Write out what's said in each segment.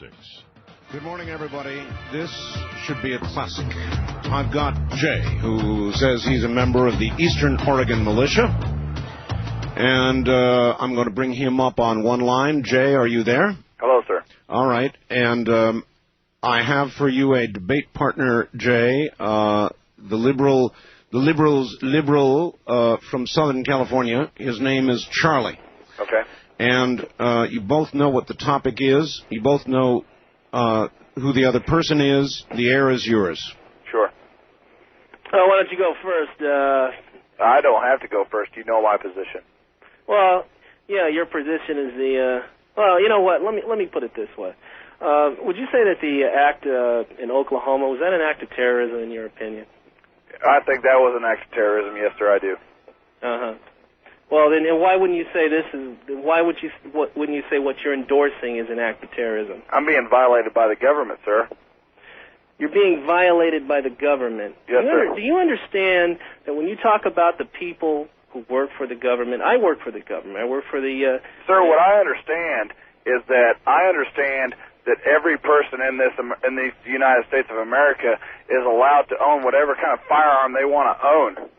6. Good morning, everybody. This should be a classic. I've got Jay, who says he's a member of the Eastern Oregon Militia. And I'm going to bring him up on one line. Jay, are you there? Hello, sir. All right. And I have for you a debate partner, Jay, the liberal from Southern California. His name is Charlie. Okay. And you both know what the topic is. You both know who the other person is. The air is yours. Sure. Oh, why don't you go first? I don't have to go first. You know my position. Well, yeah, your position is the. Well, you know what? Let me put it this way. Would you say that the act in Oklahoma, was that an act of terrorism in your opinion? I think that was an act of terrorism. Yes, sir, I do. Uh-huh. Well, then why wouldn't you say this is? Why wouldn't you say what you're endorsing is an act of terrorism? I'm being violated by the government, sir. You're being violated by the government. Yes, sir. Do you understand that when you talk about the people who work for the government, I work for the government. I work for the. Sir, what I understand is that every person in the United States of America is allowed to own whatever kind of firearm they want to own.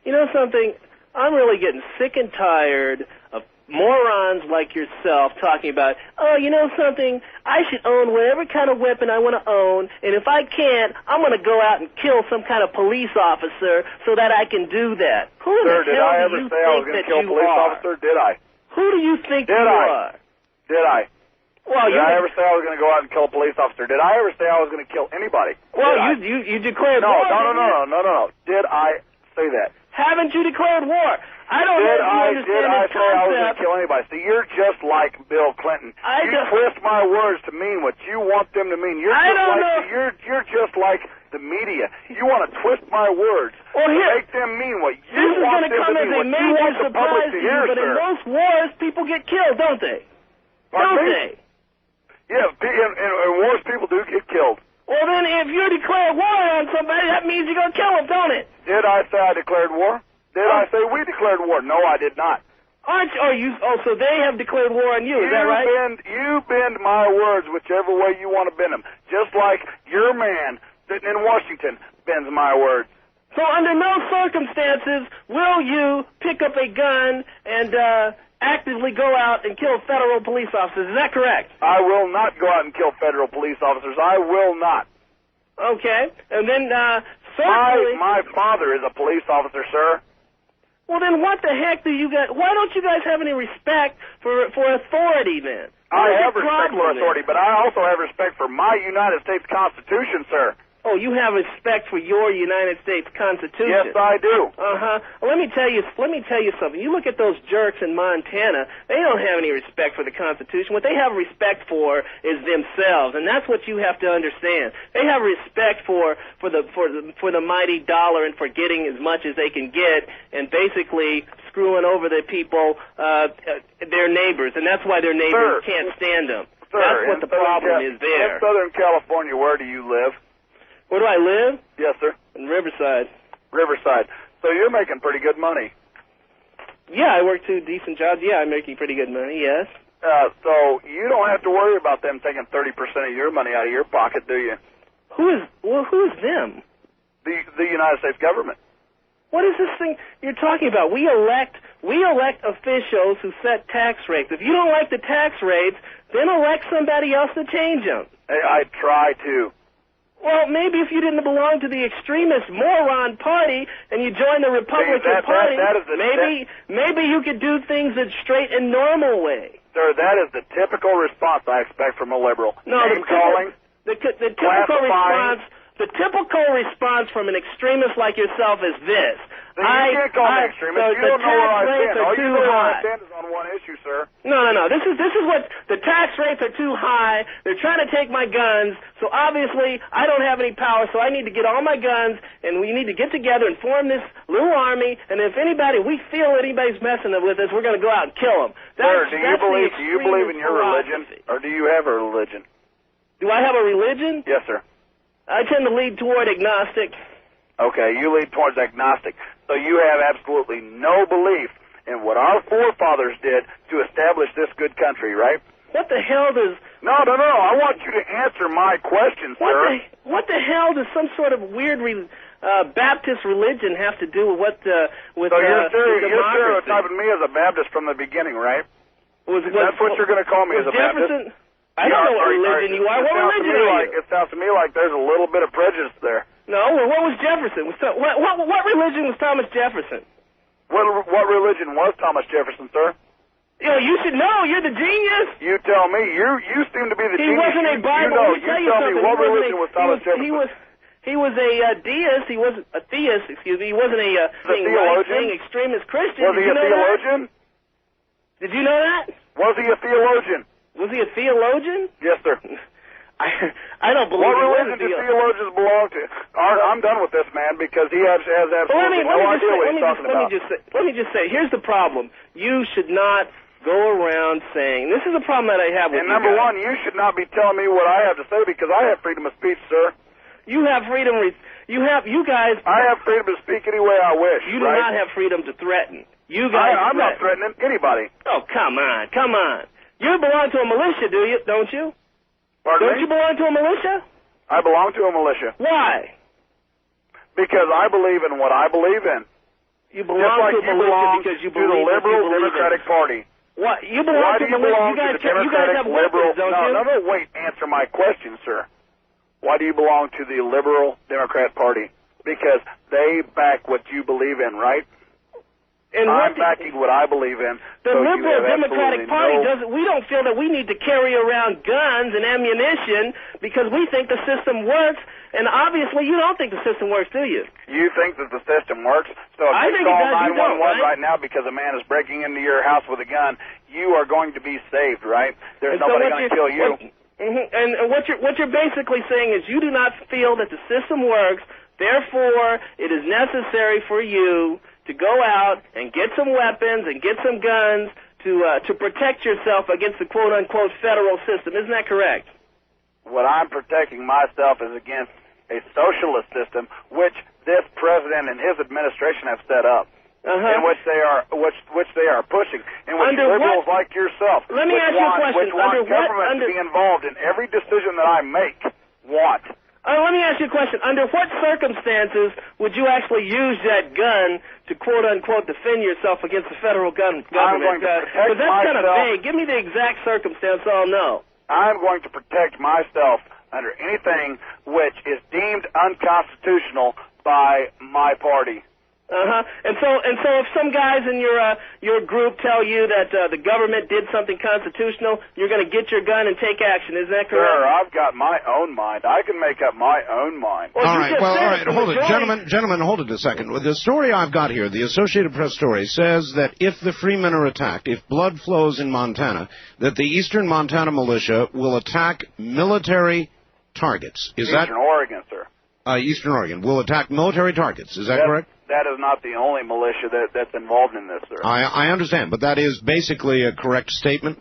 You know something? I'm really getting sick and tired of morons like yourself talking about, oh, you know something? I should own whatever kind of weapon I want to own, and if I can't, I'm going to go out and kill some kind of police officer so that I can do that. Who Sir, the did hell I do ever you say I was think going to that kill a you police are? officer? Did I? Who do you think you are? Did I? Well, did I ever say I was going to go out and kill a police officer? Did I ever say I was going to kill anybody? Well, you declared war. No. Did I say that? Haven't you declared war? I don't know if you understand this concept. Did I say I was going to kill anybody? See, you're just like Bill Clinton. You twist my words to mean what you want them to mean. You're just like the media. You want to twist my words to make them mean what you want them to mean. This is going to come as a major surprise to you, but in most wars, people get killed, don't they? Don't they? Yeah, in wars, people do get killed. Well, then, if you declare war on somebody, that means you're going to kill them, don't it? Did I say I declared war? Did I say we declared war? No, I did not. So they have declared war on you, is that right? You bend my words whichever way you want to bend them. Just like your man sitting in Washington bends my words. So under no circumstances will you pick up a gun and actively go out and kill federal police officers. Is that correct? I will not go out and kill federal police officers. I will not. Okay. And then certainly... My father is a police officer, sir. Well, then what the heck do you guys... Why don't you guys have any respect for authority, then? I have respect for authority, but I also have respect for my United States Constitution, sir. Oh, you have respect for your United States Constitution. Yes, I do. Well, let me tell you something. You look at those jerks in Montana, they don't have any respect for the Constitution. What they have respect for is themselves, and that's what you have to understand. They have respect for the mighty dollar and for getting as much as they can get and basically screwing over the people, their neighbors, and that's why their neighbors can't stand them. Sir, that's what the problem is there. In Southern California, where do you live? Where do I live? Yes, sir. In Riverside. Riverside. So you're making pretty good money. Yeah, I work 2 decent jobs. Yeah, I'm making pretty good money, yes. So you don't have to worry about them taking 30% of your money out of your pocket, do you? Who is them? The United States government. What is this thing you're talking about? We elect officials who set tax rates. If you don't like the tax rates, then elect somebody else to change them. I try to. Well, maybe if you didn't belong to the extremist moron party and you joined the Republican Party, maybe you could do things the straight and normal way. Sir, that is the typical response I expect from a liberal. No, the typical response from an extremist like yourself is this. You can't call me extremist. You don't know where I stand. All you know where I stand is on one issue, sir. No. This is what the tax rates are too high. They're trying to take my guns. So obviously I don't have any power. So I need to get all my guns, and we need to get together and form this little army. And if we feel anybody's messing with us, we're going to go out and kill them. Sir, do you believe in your religion, or do you have a religion? Do I have a religion? Yes, sir. I tend to lead toward agnostic. Okay, you lead towards agnostic. So you have absolutely no belief in what our forefathers did to establish this good country, right? What the hell does No. I want you to answer my question, sir. What the hell does some sort of weird Baptist religion have to do with with So you're democracy? stereotyping me as a Baptist from the beginning, right? That's what you're going to call me as a Baptist? I don't know what religion you are. What religion are you? It sounds to me like there's a little bit of prejudice there. No, well, what was Jefferson? What religion was Thomas Jefferson? What religion was Thomas Jefferson, sir? You should know. You're the genius. You tell me. You seem to be the genius. He wasn't a Bible. You tell me what religion was Thomas Jefferson. He was a deist. He wasn't a theist. Excuse me. He wasn't a theologian. Extremist Christian. Was he a theologian? Did you know that? Was he a theologian? Was he a theologian? Yes, sir. I don't believe. What religion do theologians belong to? I'm done with this man because he has absolutely no idea what he's talking about. Let me just say, here's the problem. You should not go around saying, this is a problem that I have with you. And number one, you should not be telling me what I have to say because I have freedom of speech, sir. You have freedom. You guys. I have freedom to speak any way I wish. You do not have freedom to threaten. You guys. I'm not threatening anybody. Oh, come on. You belong to a militia, don't you? Pardon Don't me? you belong to a militia? I belong to a militia. Why? Because I believe in what I believe in. You belong to a militia because you believe to the liberal Democratic Party. What? You belong to the militia. You guys have weapons, don't you? No, wait. Answer my question, sir. Why do you belong to the liberal Democrat Party? Because they back what you believe in, right? And I'm backing what I believe in. The liberal Democratic Party doesn't. We don't feel that we need to carry around guns and ammunition because we think the system works. And obviously, you don't think the system works, do you? You think that the system works? So if you call 911 right now because a man is breaking into your house with a gun, you are going to be saved, right? There's nobody going to kill you. And what you're basically saying is you do not feel that the system works. Therefore, it is necessary for you to go out and get some weapons and get some guns to protect yourself against the quote-unquote federal system. Isn't that correct? What I'm protecting myself is against a socialist system, which this president and his administration have set up, in which they are pushing, in which liberals like yourself, let me ask you a question. which want government to be involved in every decision that I make, want. Let me ask you a question. Under what circumstances would you actually use that gun to quote-unquote defend yourself against the federal government? I'm going to protect myself. Because that's kind of vague. Give me the exact circumstance so I'll know. I'm going to protect myself under anything which is deemed unconstitutional by my party. And so if some guys in your group tell you that the government did something constitutional, you're going to get your gun and take action. Is that correct? Sir, I've got my own mind. I can make up my own mind. All right. Hold it. Gentlemen, hold it a second. The story I've got here, the Associated Press story, says that if the Freemen are attacked, if blood flows in Montana, that the Eastern Montana militia will attack military targets. Eastern Oregon, sir. Eastern Oregon will attack military targets. Is that correct? That is not the only militia that's involved in this, sir. I understand, but that is basically a correct statement?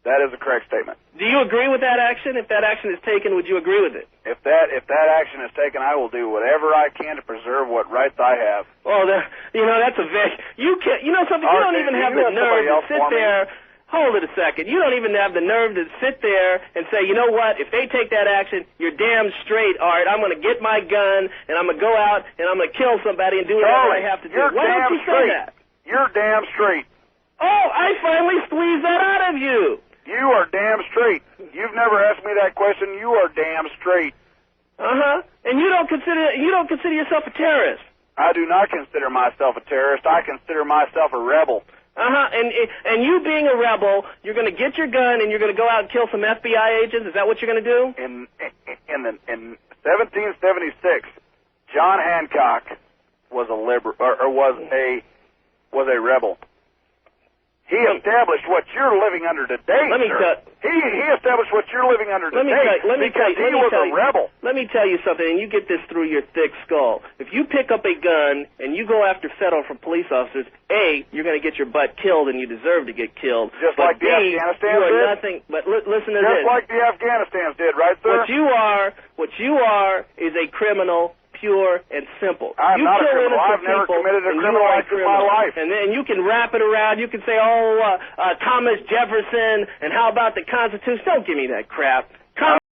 That is a correct statement. Do you agree with that action? If that action is taken, would you agree with it? If that action is taken, I will do whatever I can to preserve what rights I have. Oh, that's a very... You know something? You don't even have the nerve to sit there... Hold it a second. You don't even have the nerve to sit there and say, you know what, if they take that action, you're damn straight, Art. I'm going to get my gun, and I'm going to go out, and I'm going to kill somebody and do whatever I have to do. Why don't you say that? You're damn straight. Oh, I finally squeezed that out of you. You are damn straight. You've never asked me that question. You are damn straight. And you don't consider yourself a terrorist. I do not consider myself a terrorist. I consider myself a rebel. And you being a rebel, you're going to get your gun and you're going to go out and kill some FBI agents? Is that what you're going to do? In 1776, John Hancock was a rebel. He established what you're living under today, sir. He established what you're living under today because he was a rebel. Let me tell you something, and you get this through your thick skull. If you pick up a gun and you go after federal police officers, A, you're going to get your butt killed, and you deserve to get killed. Just like the Afghanistan did? Nothing, but listen to this. Just like the Afghanistans did, right, sir? What you are is a criminal, pure and simple. I'm not a criminal. I've never committed a criminal act in my life. And then you can wrap it around. You can say, Thomas Jefferson, and how about the Constitution? Don't give me that crap.